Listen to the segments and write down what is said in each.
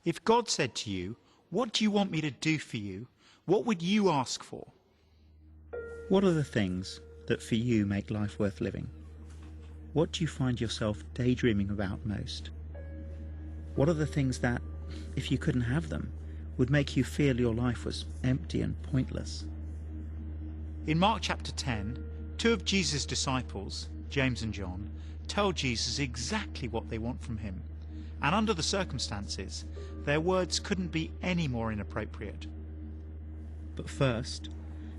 If God said to you, "What do you want me to do for you?" what would you ask for? What are the things that for you make life worth living? What do you find yourself daydreaming about most? What are the things that, if you couldn't have them, would make you feel your life was empty and pointless? In Mark chapter 10, two of Jesus' disciples, James and John, tell Jesus exactly what they want from him. And under the circumstances, their words couldn't be any more inappropriate. But first,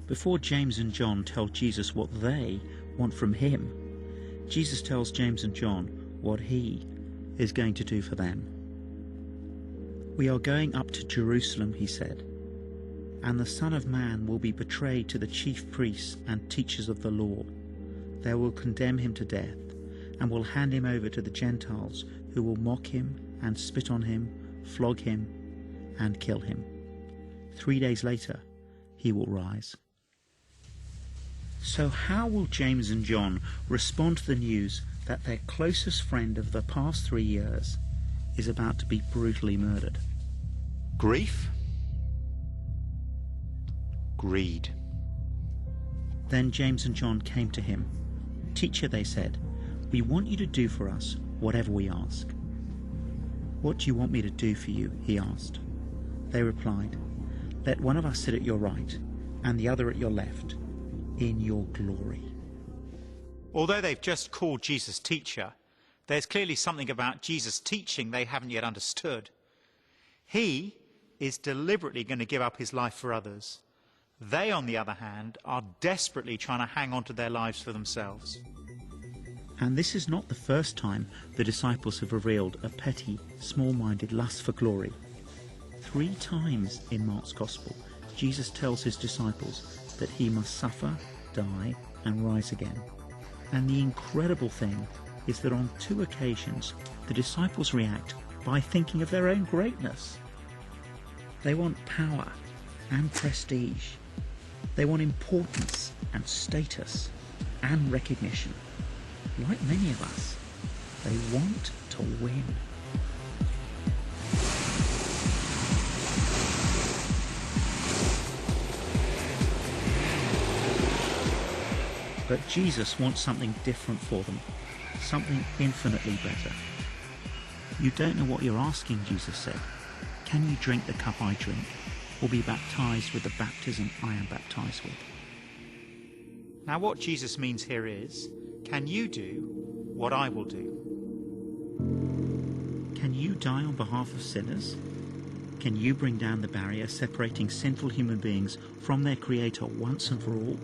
before James and John tell Jesus what they want from him, Jesus tells James and John what he is going to do for them. "We are going up to Jerusalem," he said, "and the Son of Man will be betrayed to the chief priests and teachers of the law. They will condemn him to death and will hand him over to the Gentiles, who will mock him and spit on him, flog him and kill him. 3 days later, he will rise." So how will James and John respond to the news that their closest friend of the past 3 years is about to be brutally murdered? Grief? Greed. Then James and John came to him. "Teacher," they said, "we want you to do for us whatever we ask." "What do you want me to do for you?" he asked. They replied, "Let one of us sit at your right and the other at your left, in your glory." Although they've just called Jesus teacher, there's clearly something about Jesus' teaching they haven't yet understood. He is deliberately going to give up his life for others. They, on the other hand, are desperately trying to hang on to their lives for themselves. And this is not the first time the disciples have revealed a petty, small-minded lust for glory. 3 times in Mark's Gospel, Jesus tells his disciples that he must suffer, die, and rise again. And the incredible thing is that on 2 occasions, the disciples react by thinking of their own greatness. They want power and prestige. They want importance and status and recognition. Like many of us, they want to win. But Jesus wants something different for them, something infinitely better. "You don't know what you're asking," Jesus said. "Can you drink the cup I drink, or be baptized with the baptism I am baptized with?" Now what Jesus means here is, can you do what I will do? Can you die on behalf of sinners? Can you bring down the barrier separating sinful human beings from their Creator once and for all,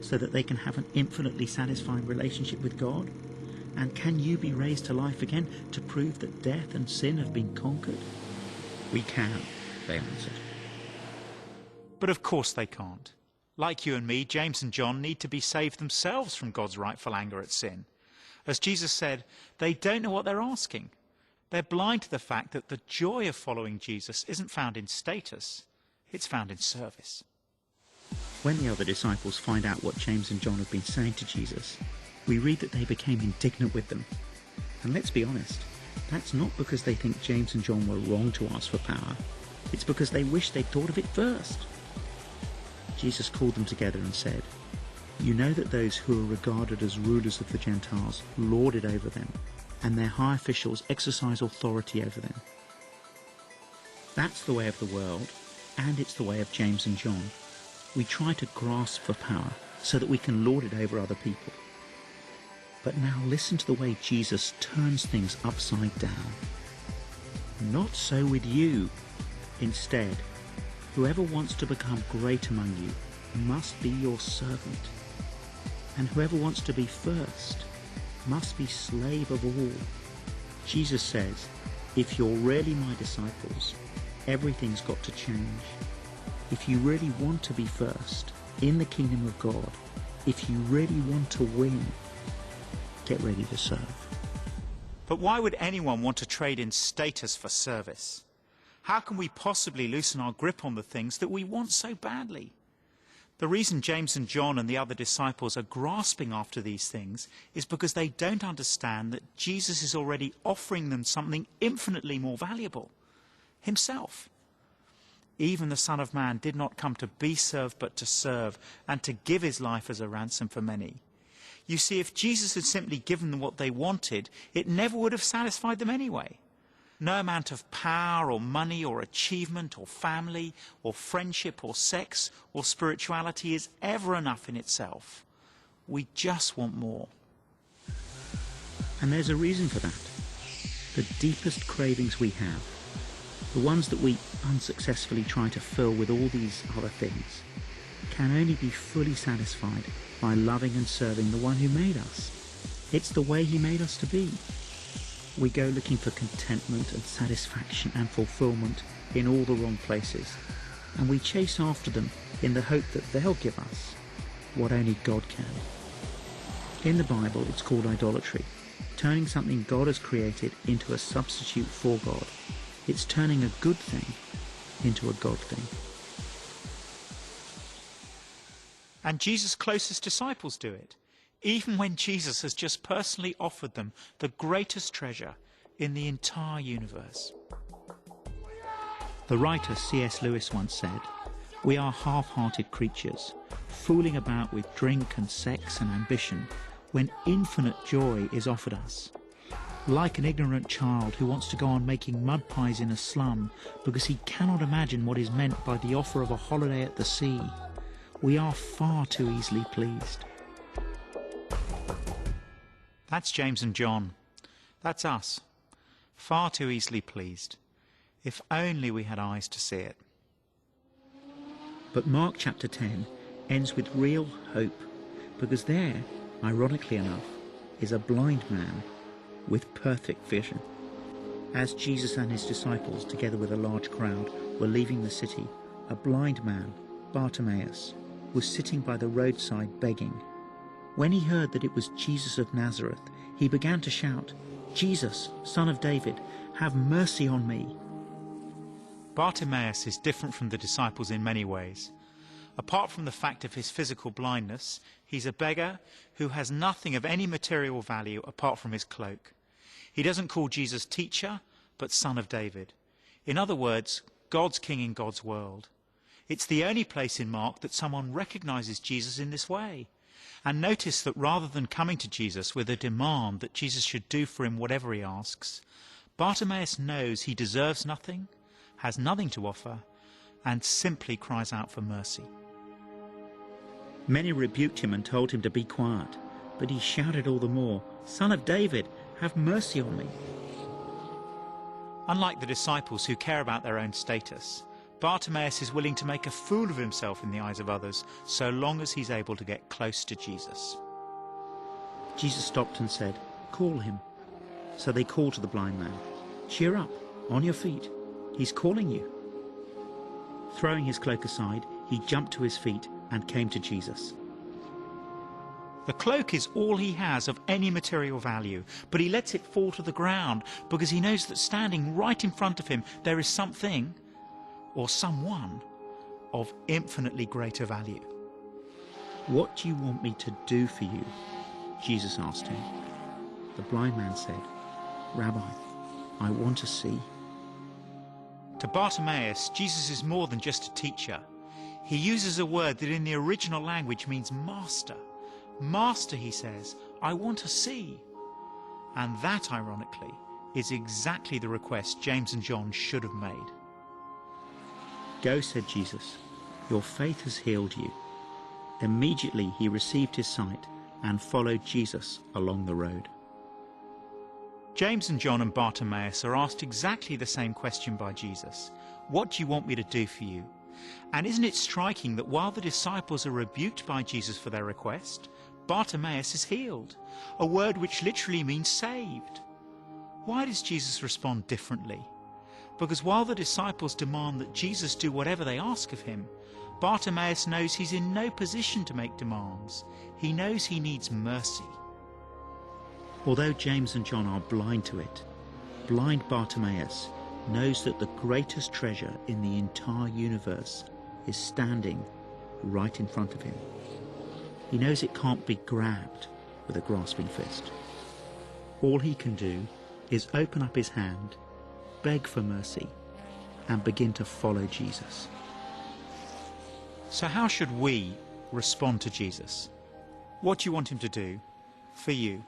so that they can have an infinitely satisfying relationship with God? And can you be raised to life again to prove that death and sin have been conquered? "We can," they answered. But of course they can't. Like you and me, James and John need to be saved themselves from God's rightful anger at sin. As Jesus said, they don't know what they're asking. They're blind to the fact that the joy of following Jesus isn't found in status, it's found in service. When the other disciples find out what James and John have been saying to Jesus, we read that they became indignant with them. And let's be honest, that's not because they think James and John were wrong to ask for power. It's because they wish they'd thought of it first. Jesus called them together and said, "You know that those who are regarded as rulers of the Gentiles lord it over them, and their high officials exercise authority over them. That's the way of the world, and it's the way of James and John. We try to grasp for power so that we can lord it over other people. But now listen to the way Jesus turns things upside down. Not so with you. Instead, whoever wants to become great among you must be your servant. And whoever wants to be first must be slave of all." Jesus says, if you're really my disciples, everything's got to change. If you really want to be first in the kingdom of God, if you really want to win, get ready to serve. But why would anyone want to trade in status for service? How can we possibly loosen our grip on the things that we want so badly? The reason James and John and the other disciples are grasping after these things is because they don't understand that Jesus is already offering them something infinitely more valuable. himself. Even the Son of Man did not come to be served, but to serve, and to give his life as a ransom for many. You see, if Jesus had simply given them what they wanted, it never would have satisfied them anyway. No amount of power or money or achievement or family or friendship or sex or spirituality is ever enough in itself. We just want more. And there's a reason for that. The deepest cravings we have, the ones that we unsuccessfully try to fill with all these other things, can only be fully satisfied by loving and serving the one who made us. It's the way he made us to be. We go looking for contentment and satisfaction and fulfillment in all the wrong places, and we chase after them in the hope that they'll give us what only God can. In the Bible, it's called idolatry, turning something God has created into a substitute for God. It's turning a good thing into a God thing. And Jesus' closest disciples do it, even when Jesus has just personally offered them the greatest treasure in the entire universe. The writer C.S. Lewis once said, "We are half-hearted creatures, fooling about with drink and sex and ambition when infinite joy is offered us. Like an ignorant child who wants to go on making mud pies in a slum because he cannot imagine what is meant by the offer of a holiday at the sea. We are far too easily pleased." That's James and John. That's us. Far too easily pleased. If only we had eyes to see it. But Mark chapter 10 ends with real hope, because there, ironically enough, is a blind man with perfect vision. As Jesus and his disciples, together with a large crowd, were leaving the city, a blind man, Bartimaeus, was sitting by the roadside begging. When he heard that it was Jesus of Nazareth, he began to shout, "Jesus, Son of David, have mercy on me." Bartimaeus is different from the disciples in many ways. Apart from the fact of his physical blindness, he's a beggar who has nothing of any material value apart from his cloak. He doesn't call Jesus teacher, but Son of David. In other words, God's king in God's world. It's the only place in Mark that someone recognizes Jesus in this way. And notice that rather than coming to Jesus with a demand that Jesus should do for him whatever he asks, Bartimaeus knows he deserves nothing, has nothing to offer, and simply cries out for mercy. Many rebuked him and told him to be quiet, but he shouted all the more, "Son of David, have mercy on me." Unlike the disciples who care about their own status, Bartimaeus is willing to make a fool of himself in the eyes of others so long as he's able to get close to Jesus. Jesus stopped and said, "Call him." So they called to the blind man, "Cheer up, on your feet, he's calling you." Throwing his cloak aside, he jumped to his feet and came to Jesus. The cloak is all he has of any material value, but he lets it fall to the ground because he knows that standing right in front of him there is something, or someone, of infinitely greater value. "What do you want me to do for you?" Jesus asked him. The blind man said, "Rabbi, I want to see." To Bartimaeus, Jesus is more than just a teacher. He uses a word that in the original language means master. Master, he says, I want to see. And that, ironically, is exactly the request James and John should have made. "Go," said Jesus, "your faith has healed you." Immediately he received his sight and followed Jesus along the road. James and John and Bartimaeus are asked exactly the same question by Jesus. What do you want me to do for you? And isn't it striking that while the disciples are rebuked by Jesus for their request, Bartimaeus is healed, a word which literally means saved. Why does Jesus respond differently? Because while the disciples demand that Jesus do whatever they ask of him, Bartimaeus knows he's in no position to make demands. He knows he needs mercy. Although James and John are blind to it, blind Bartimaeus knows that the greatest treasure in the entire universe is standing right in front of him. He knows it can't be grabbed with a grasping fist. All he can do is open up his hand, beg for mercy, and begin to follow Jesus. So how should we respond to Jesus? What do you want him to do for you?